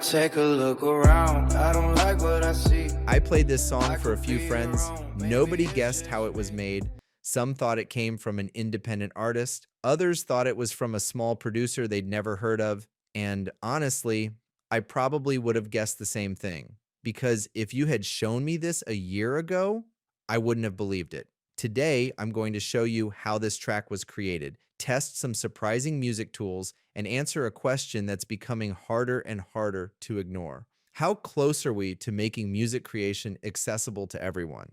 take a look around. I don't like what I see. I played this song for a few friends. Nobody guessed how it was made. Some thought it came from an independent artist. Others thought it was from a small producer they'd never heard of. And honestly, I probably would have guessed the same thing. Because if you had shown me this a year ago, I wouldn't have believed it. Today, I'm going to show you how this track was created, test some surprising music tools, and answer a question that's becoming harder and harder to ignore. How close are we to making music creation accessible to everyone?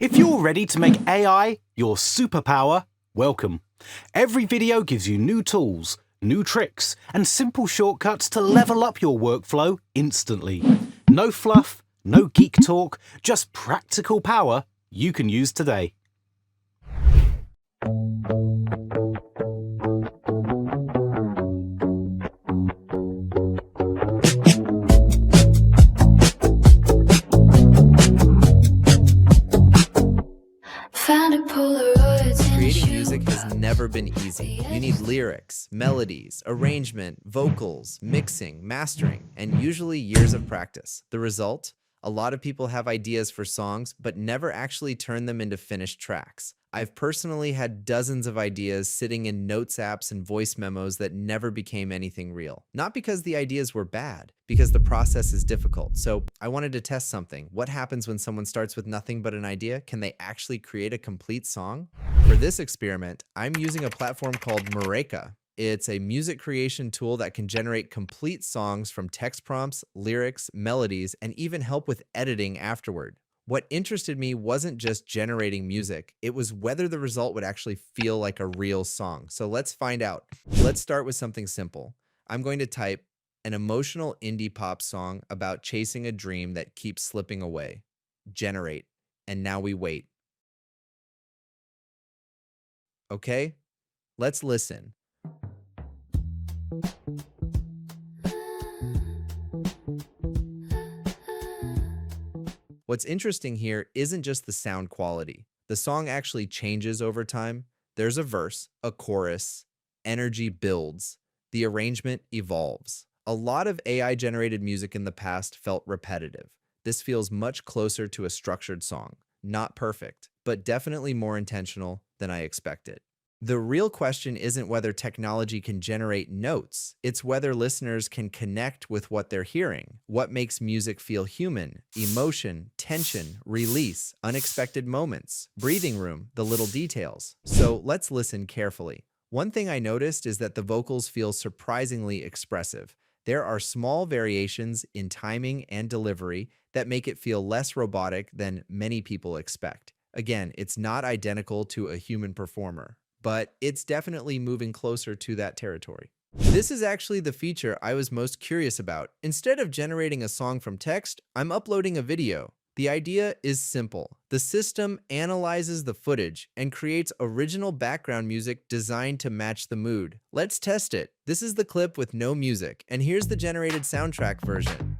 If you're ready to make AI your superpower, welcome. Every video gives you new tools, new tricks, and simple shortcuts to level up your workflow instantly. No fluff, no geek talk, just practical power you can use today. Creating music has never been easy. You need lyrics, melodies, arrangement, vocals, mixing, mastering, and usually years of practice. The result? A lot of people have ideas for songs, but never actually turn them into finished tracks. I've personally had dozens of ideas sitting in notes apps and voice memos that never became anything real. Not because the ideas were bad, because the process is difficult. So I wanted to test something. What happens when someone starts with nothing but an idea? Can they actually create a complete song? For this experiment, I'm using a platform called Mureka. It's a music creation tool that can generate complete songs from text prompts, lyrics, melodies, and even help with editing afterward. What interested me wasn't just generating music, it was whether the result would actually feel like a real song. So let's find out. Let's start with something simple. I'm going to type an emotional indie pop song about chasing a dream that keeps slipping away. Generate. And now we wait. Okay, let's listen. What's interesting here isn't just the sound quality. The song actually changes over time. There's a verse, a chorus, energy builds, the arrangement evolves. A lot of AI-generated music in the past felt repetitive. This feels much closer to a structured song. Not perfect, but definitely more intentional than I expected. The real question isn't whether technology can generate notes, it's whether listeners can connect with what they're hearing. What makes music feel human? Emotion, tension, release, unexpected moments, breathing room, the little details. So let's listen carefully. One thing I noticed is that the vocals feel surprisingly expressive. There are small variations in timing and delivery that make it feel less robotic than many people expect. Again, it's not identical to a human performer, but it's definitely moving closer to that territory. This is actually the feature I was most curious about. Instead of generating a song from text, I'm uploading a video. The idea is simple. The system analyzes the footage and creates original background music designed to match the mood. Let's test it. This is the clip with no music, and here's the generated soundtrack version.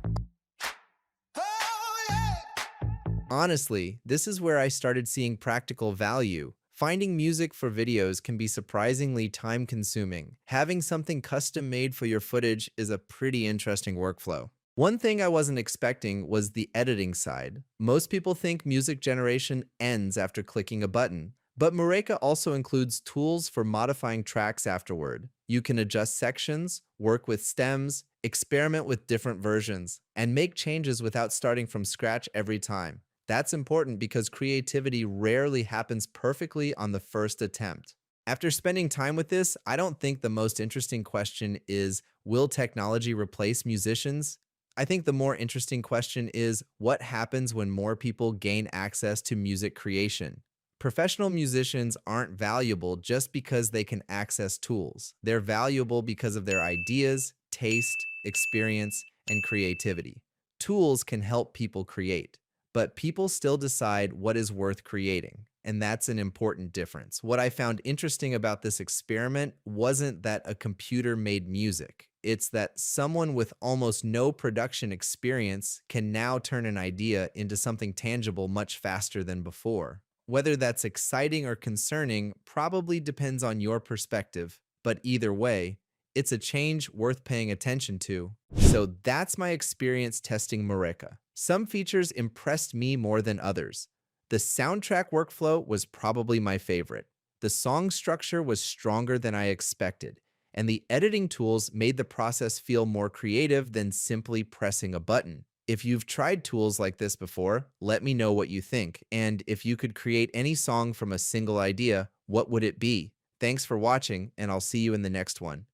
Honestly, this is where I started seeing practical value. Finding music for videos can be surprisingly time-consuming. Having something custom-made for your footage is a pretty interesting workflow. One thing I wasn't expecting was the editing side. Most people think music generation ends after clicking a button, but Mureka also includes tools for modifying tracks afterward. You can adjust sections, work with stems, experiment with different versions, and make changes without starting from scratch every time. That's important because creativity rarely happens perfectly on the first attempt. After spending time with this, I don't think the most interesting question is, will technology replace musicians? I think the more interesting question is, what happens when more people gain access to music creation? Professional musicians aren't valuable just because they can access tools. They're valuable because of their ideas, taste, experience, and creativity. Tools can help people create, but people still decide what is worth creating, and that's an important difference. What I found interesting about this experiment wasn't that a computer made music. It's that someone with almost no production experience can now turn an idea into something tangible much faster than before. Whether that's exciting or concerning probably depends on your perspective, but either way, It's a change worth paying attention to. So that's my experience testing Mureka. Some features impressed me more than others. The soundtrack workflow was probably my favorite. The song structure was stronger than I expected, and the editing tools made the process feel more creative than simply pressing a button. If you've tried tools like this before, let me know what you think. And if you could create any song from a single idea, what would it be? Thanks for watching, and I'll see you in the next one.